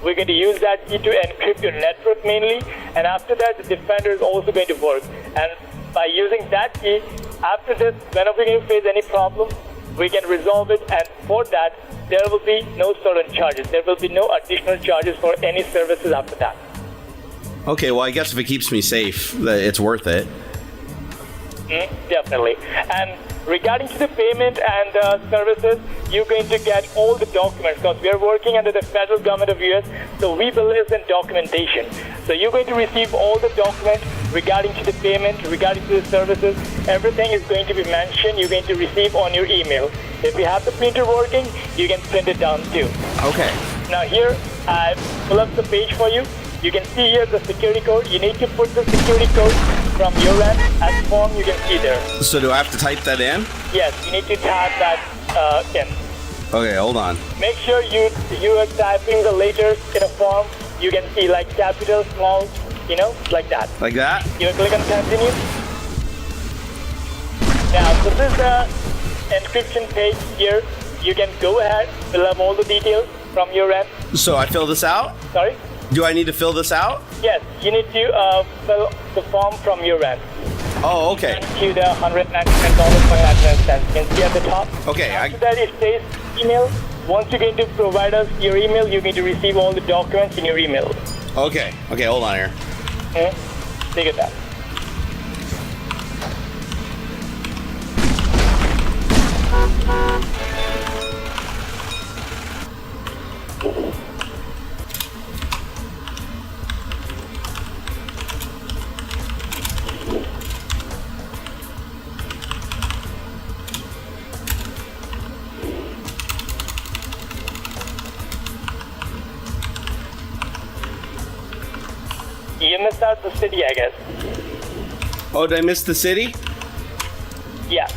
We're going to use that key to encrypt your network mainly, and after that, the defender is also going to work. And by using that key, after this, whenever you face any problem, we can resolve it, and for that, there will be no stolen charges. There will be no additional charges for any services after that. Okay, well, I guess if it keeps me safe, it's worth it. Definitely. And regarding to the payment and services, you're going to get all the documents because we are working under the federal government of US, so we believe in documentation. So you're going to receive all the documents regarding to the payment, regarding to the services. Everything is going to be mentioned. You're going to receive on your email. If you have the printer working, you can print it down too. Okay. Now here, I pull up the page for you. You can see here the security code. You need to put the security code from your end as form you can see there. So do I have to type that in? Yes, you need to type that in. Okay, hold on. Make sure you are typing the letters in a form you can see, like capital, small, like that. Like that? You click on continue. Now, so this is the encryption page here. You can go ahead, fill up all the details from your end. So I fill this out? Sorry? Do I need to fill this out? Yes, you need to fill the form from your end. Oh, okay. To the $199.99. You can see at the top. Okay. After that, it says email. Once you're going to provide us your email, you're going to receive all the documents in your email. Okay. Okay, hold on here. Take it back. You missed out the city, I guess. Oh, did I miss the city? Yeah.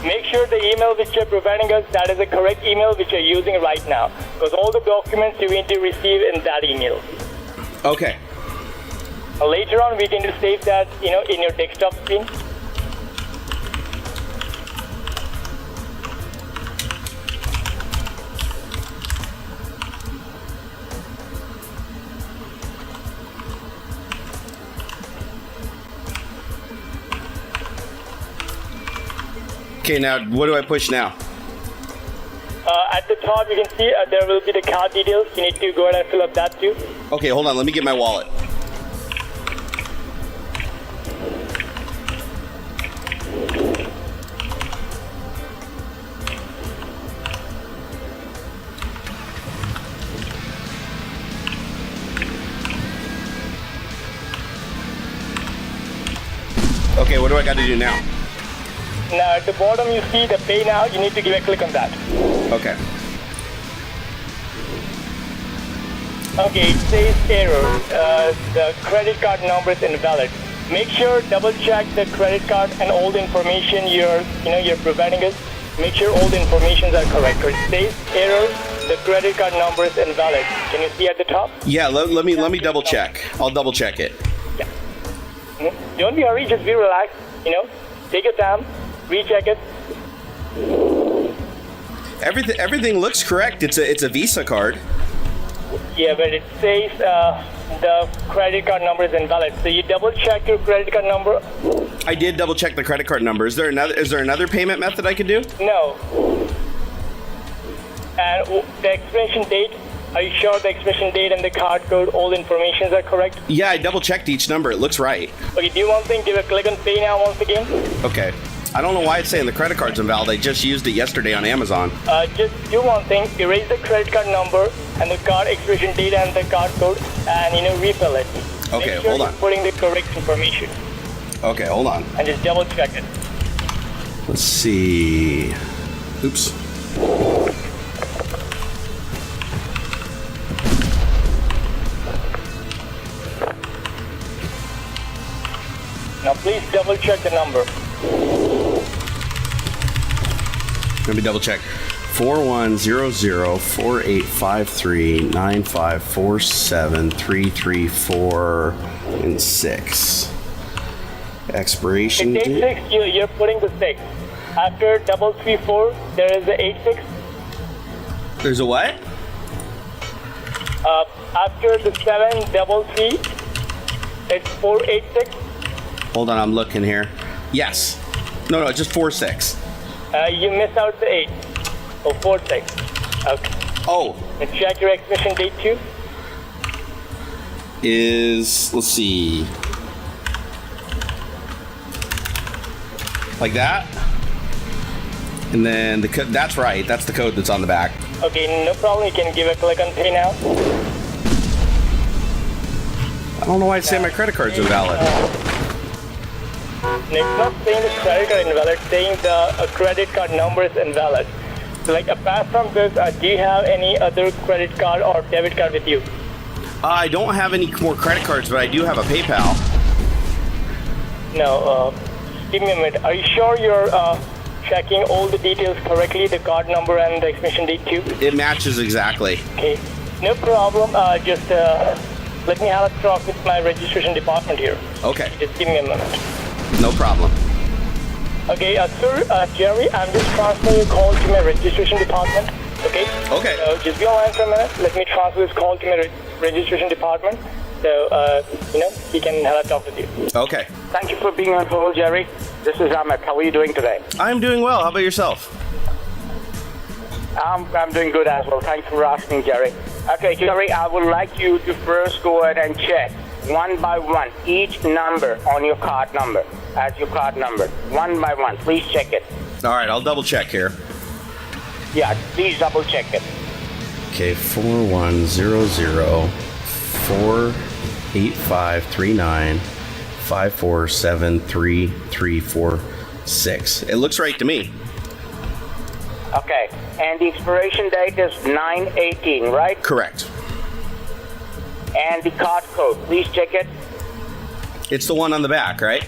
Make sure the email which you're providing us, that is the correct email which you're using right now. Because all the documents you're going to receive in that email. Okay. Later on, we're going to save that, in your desktop screen. Okay, now what do I push now? At the top, you can see there will be the card details. You need to go ahead and fill up that too. Okay, hold on. Let me get my wallet. Okay, what do I got to do now? Now at the bottom you see the pay now, you need to give a click on that. Okay. Okay, it says error. The credit card number is invalid. Make sure double check the credit card and all the information you're providing us. Make sure all the information are correct. It says error. The credit card number is invalid. Can you see at the top? Yeah, let me double check. I'll double check it. Yeah. Don't be hurry, just be relaxed. Take your time. Recheck it. Everything looks correct. It's a Visa card. Yeah, but it says the credit card number is invalid. So you double check your credit card number. I did double check the credit card number. Is there another payment method I could do? No. And the expiration date. Are you sure the expiration date and the card code, all the information are correct? Yeah, I double checked each number. It looks right. Okay, do one thing. Give a click on pay now once again. Okay. I don't know why it's saying the credit card's invalid. I just used it yesterday on Amazon. Just do one thing. Erase the credit card number and the card expiration date and the card code and, refill it. Okay, Make sure hold on. You're putting the correct information. Okay, hold on. And just double check it. Let's see. Oops. Now please double check the number. Let me double check. 4100-4853-9547-334-6. Expiration It's date. 86, you're putting the 6. After 334, there is the 86. There's a what? After the 733, it's 486. Hold on, I'm looking here. Yes. No, just 46. You missed out the 8. Oh, 46. Okay. Oh. And check your exhibition date too. Let's see. Like that. And then that's right. That's the code that's on the back. Okay, no problem. You can give a click on pay now. I don't know why it's saying my credit card's invalid. It's not saying the credit card invalid, it's saying the credit card number is invalid. So like apart from this, do you have any other credit card or debit card with you? I don't have any more credit cards, but I do have a PayPal. No, give me a minute. Are you sure you're checking all the details correctly, the card number and the expiration date too? It matches exactly. Okay, no problem. Just let me have a talk with my registration department here. Okay. Just give me a minute. No problem. Okay, sir, Jerry, I'm just transferring your call to my registration department. Okay? Okay. So just be online for a minute. Let me transfer this call to my registration department. So, he can have a talk with you. Okay. Thank you for being on hold, Jerry. This is Ahmed. How are you doing today? I'm doing well. How about yourself? I'm doing good as well. Thanks for asking, Jerry. Okay, Jerry, I would like you to first go ahead and check one by one each number on your card number as your card number. One by one. Please check it. All right, I'll double check here. Yeah, please double check it. Okay, 4100-48539-5473346. It looks right to me. Okay, and the expiration date is 9/18, right? Correct. And the card code, please check it. It's the one on the back, right?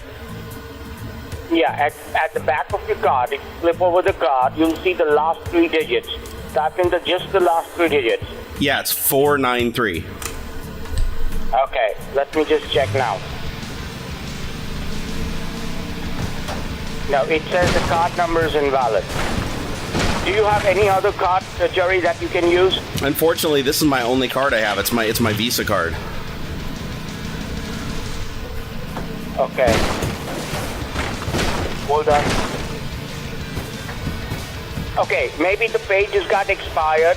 Yeah, at the back of your card, if you flip over the card, you'll see the last 3 digits. Type in just the last 3 digits. Yeah, it's 493. Okay, let me just check now. No, it says the card number is invalid. Do you have any other card, Jerry, that you can use? Unfortunately, this is my only card I have. It's my Visa card. Okay. Hold on. Okay, maybe the page has got expired,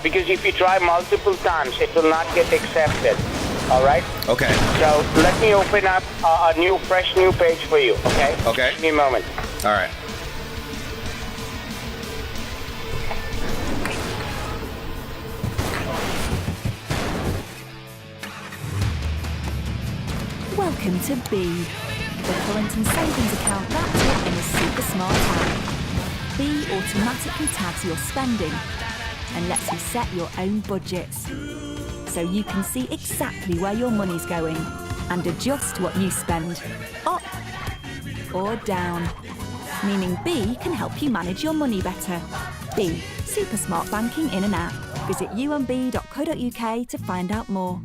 because if you try multiple times, it will not get accepted. All right? Okay. So let me open up a fresh new page for you, okay? Okay. Give me a moment. All right. Welcome to B, the current and savings account wrapped up in a super smart app. B automatically tags your spending and lets you set your own budgets, so you can see exactly where your money's going and adjust what you spend, up or down. Meaning B can help you manage your money better. B, super smart banking in an app. Visit umb.co.uk to find out more.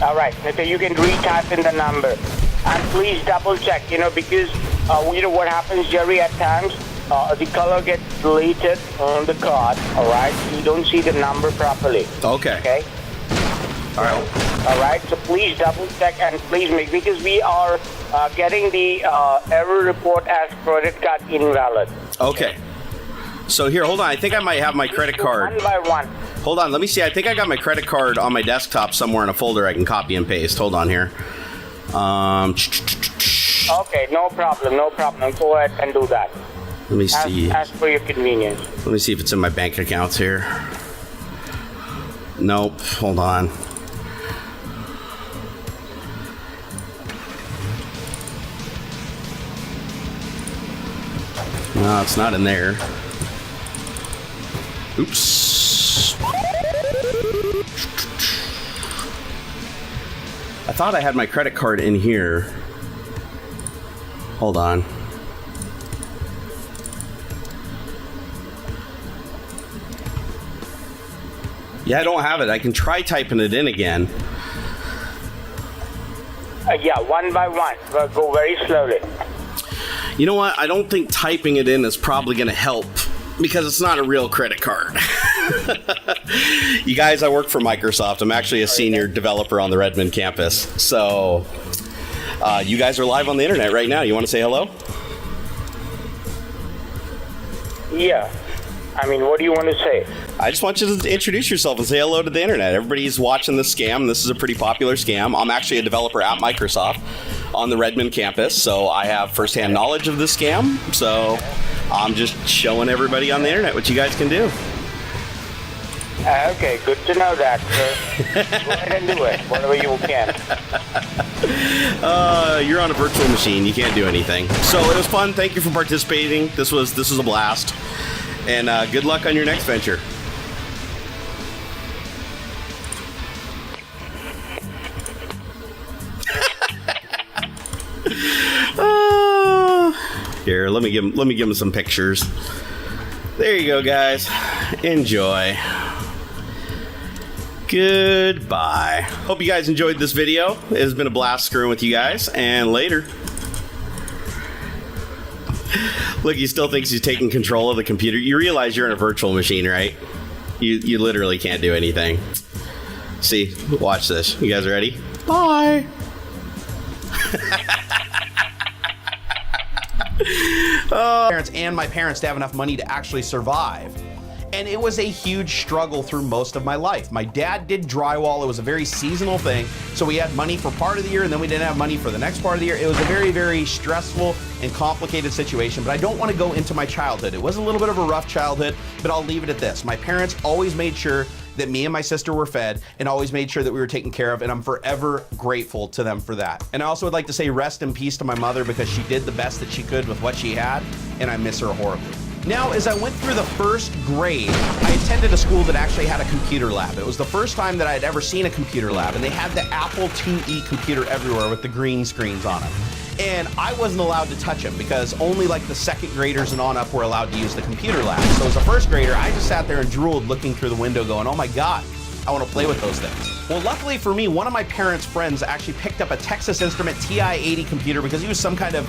All right, okay, you can retype in the number. And please double check, because, what happens, Jerry, at times, the color gets deleted on the card, all right? You don't see the number properly. Okay. Okay? All right. All right, so please double check and please make, because we are getting the error report as credit card invalid. Okay. So here, hold on. I think I might have my credit card. One by one. Hold on, let me see. I think I got my credit card on my desktop somewhere in a folder I can copy and paste. Hold on here. Okay, no problem, no problem. Go ahead and do that. Let me see. As per your convenience. Let me see if it's in my bank accounts here. Nope. Hold on. No, it's not in there. Oops. I thought I had my credit card in here. Hold on. Yeah, I don't have it. I can try typing it in again. Yeah, one by one. But go very slowly. You know what? I don't think typing it in is probably going to help because it's not a real credit card. You guys, I work for Microsoft. I'm actually a senior developer on the Redmond campus. So you guys are live on the internet right now. You want to say hello? Yeah. I mean, what do you want to say? I just want you to introduce yourself and say hello to the internet. Everybody's watching this scam. This is a pretty popular scam. I'm actually a developer at Microsoft on the Redmond campus, so I have firsthand knowledge of this scam. So I'm just showing everybody on the internet what you guys can do. Okay, good to know that, sir. Go ahead and do it, whatever you can. You're on a virtual machine. You can't do anything. So it was fun. Thank you for participating. This was a blast. And good luck on your next venture. Here, let me give him some pictures. There you go, guys. Enjoy. Goodbye. Hope you guys enjoyed this video. It has been a blast screwing with you guys, and later. Look, he still thinks he's taking control of the computer. You realize you're in a virtual machine, right? You literally can't do anything. See, watch this. You guys ready? Bye. Parents and my parents to have enough money to actually survive. And it was a huge struggle through most of my life. My dad did drywall. It was a very seasonal thing. So we had money for part of the year and then we didn't have money for the next part of the year. It was a very, very stressful and complicated situation, but I don't want to go into my childhood. It was a little bit of a rough childhood, but I'll leave it at this. My parents always made sure that me and my sister were fed and always made sure that we were taken care of, and I'm forever grateful to them for that. And I also would like to say rest in peace to my mother because she did the best that she could with what she had, and I miss her horribly. Now, as I went through the first grade, I attended a school that actually had a computer lab. It was the first time that I had ever seen a computer lab, and they had the Apple IIe computer everywhere with the green screens on them. And I wasn't allowed to touch them because only like the second graders and on up were allowed to use the computer lab. So as a first grader, I just sat there and drooled looking through the window going, oh my God, I want to play with those things. Well, luckily for me, one of my parents' friends actually picked up a Texas Instrument TI-80 computer because he was some kind of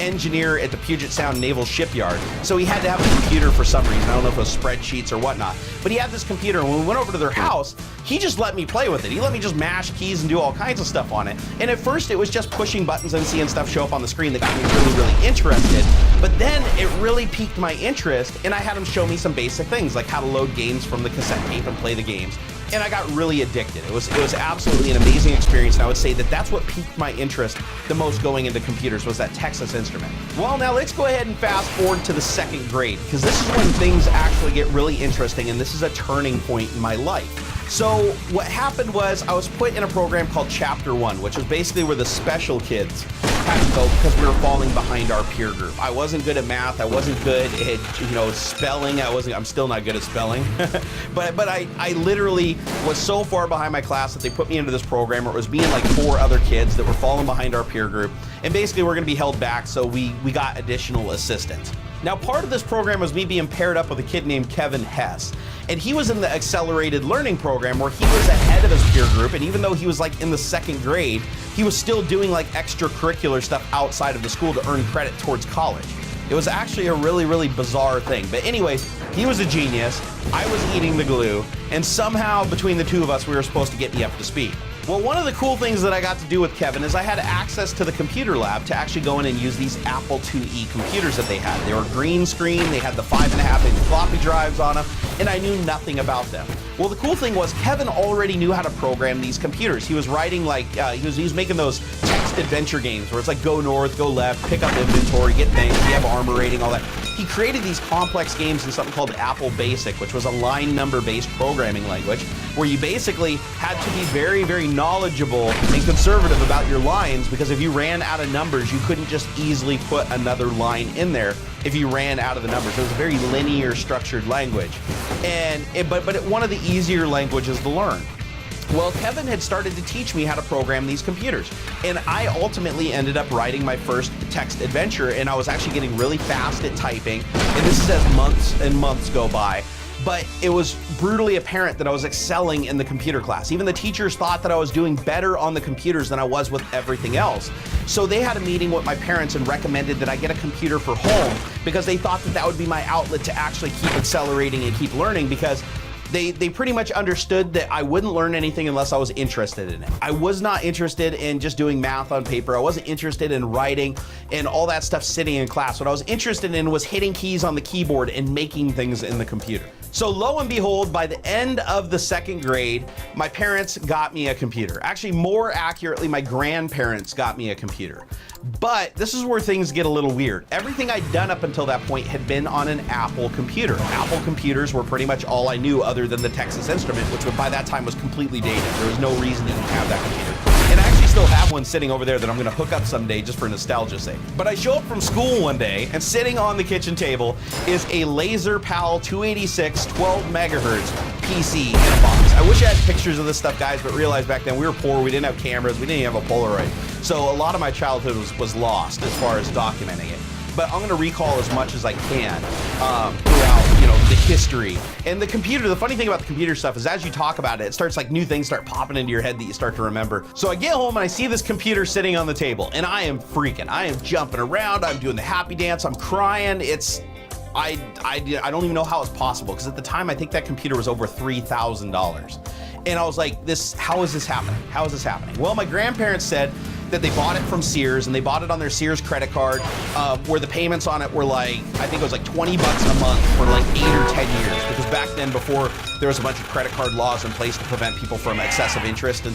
engineer at the Puget Sound Naval Shipyard. So he had to have a computer for some reason. I don't know if it was spreadsheets or whatnot. But he had this computer, and when we went over to their house, he just let me play with it. He let me just mash keys and do all kinds of stuff on it. And at first, it was just pushing buttons and seeing stuff show up on the screen that got me really, really interested. But then it really piqued my interest, and I had him show me some basic things, like how to load games from the cassette tape and play the games. And I got really addicted. It was absolutely an amazing experience, and I would say that that's what piqued my interest the most going into computers was that Texas Instrument. Well, now let's go ahead and fast forward to the second grade, because this is when things actually get really interesting, and this is a turning point in my life. So what happened was I was put in a program called Chapter 1, which was basically where the special kids had to go because we were falling behind our peer group. I wasn't good at math. I wasn't good at, spelling. I'm still not good at spelling. but I literally was so far behind my class that they put me into this program where it was me and like 4 other kids that were falling behind our peer group. And basically we're going to be held back, so we got additional assistance. Now, part of this program was me being paired up with a kid named Kevin Hess. And he was in the accelerated learning program where he was ahead of his peer group. And even though he was like in the second grade, he was still doing like extracurricular stuff outside of the school to earn credit towards college. It was actually a really, really bizarre thing. But anyways, he was a genius. I was eating the glue, and somehow between the two of us, we were supposed to get me up to speed. Well, one of the cool things that I got to do with Kevin is I had access to the computer lab to actually go in and use these Apple IIe computers that they had. They were green screen, they had the 5.5-inch floppy drives on them, and I knew nothing about them. Well, the cool thing was Kevin already knew how to program these computers. He was writing like, he was making those text adventure games where it's like go north, go left, pick up inventory, get things, you have armor rating, all that. He created these complex games in something called Apple Basic, which was a line number based programming language where you basically had to be very, very knowledgeable and conservative about your lines, because if you ran out of numbers, you couldn't just easily put another line in there if you ran out of the numbers. It was a very linear structured language, but one of the easier languages to learn. Well, Kevin had started to teach me how to program these computers, and I ultimately ended up writing my first text adventure, and I was actually getting really fast at typing, and this is as months and months go by. But it was brutally apparent that I was excelling in the computer class. Even the teachers thought that I was doing better on the computers than I was with everything else. So they had a meeting with my parents and recommended that I get a computer for home, because they thought that that would be my outlet to actually keep accelerating and keep learning, because they pretty much understood that I wouldn't learn anything unless I was interested in it. I was not interested in just doing math on paper. I wasn't interested in writing and all that stuff sitting in class. What I was interested in was hitting keys on the keyboard and making things in the computer. So lo and behold, by the end of the second grade, my parents got me a computer. Actually, more accurately, my grandparents got me a computer. But this is where things get a little weird. Everything I'd done up until that point had been on an Apple computer. Apple computers were pretty much all I knew, other than the Texas Instrument, which by that time was completely dated. There was no reason to even have that computer. And I actually still have one sitting over there that I'm gonna hook up someday just for nostalgia's sake. But I show up from school one day, and sitting on the kitchen table is a Laser Pal 286 12 megahertz PC in a box. I wish I had pictures of this stuff, guys, but realized back then we were poor, we didn't have cameras, we didn't even have a Polaroid. So a lot of my childhood was lost as far as documenting it. But I'm gonna recall as much as I can throughout, the history. And the computer, the funny thing about the computer stuff is as you talk about it, it starts like new things start popping into your head that you start to remember. So I get home and I see this computer sitting on the table, and I am freaking. I am jumping around, I'm doing the happy dance, I'm crying. I don't even know how it's possible, because at the time I think that computer was over $3,000. And I was like, how is this happening? How is this happening? Well, my grandparents said that they bought it from Sears, and they bought it on their Sears credit card, where the payments on it were like, I think it was like $20 a month for like 8 or 10 years. Because back then, before there was a bunch of credit card laws in place to prevent people from excessive interest and